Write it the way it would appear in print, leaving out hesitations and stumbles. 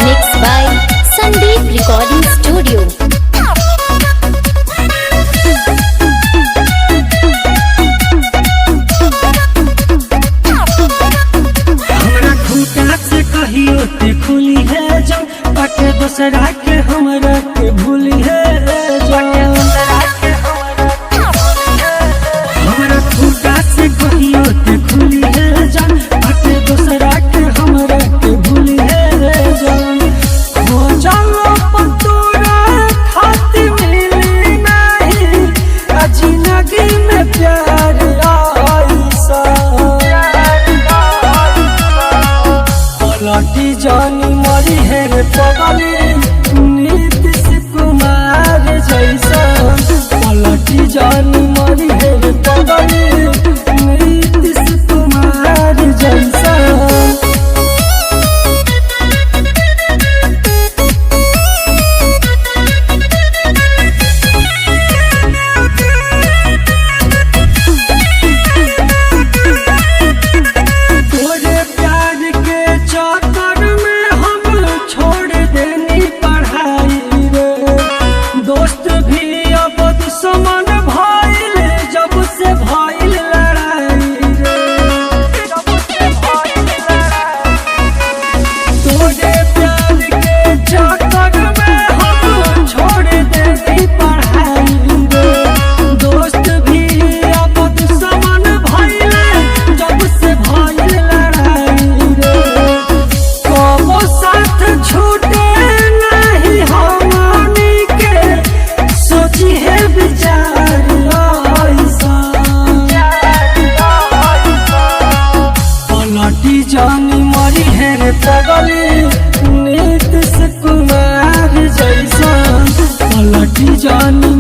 Mixed by Sandeep Recording Studio. हमरा खूटा से कहियो ते खुली है जो बाटे दूसरा के हमरा के भूली है जो हमरा खूटा से कहियो ते खुली है जो बाटे दूसरा के हमरा के भूली है जो हो जाओ पतूरा खाती मिली नहीं जिंदगी में प्यार आईसा पलटी जानी मरी है रे पगली नीतीश कुमार जैसा पलटी जानी मरी है रे पगली नीतीश कुमार जैसा तोरे प्यार के चक्कर में हम छोड़ देनी पढ़ाई रे दोस्त भी अब दुश्मन भइल जब से भइल लड़ाई रे तोरे प्यार के चक्कर में हम छोड़ देनी पढ़ाई रे दोस्त भी अब दुश्मन भइल जब से भइल लड़ाई रे कबो साथ छूटे नहीं हमनी के सोची है विचार ऐसा पलटी जानी मरी है रे पगली नीतीश कुमार जैसा पलटी जानी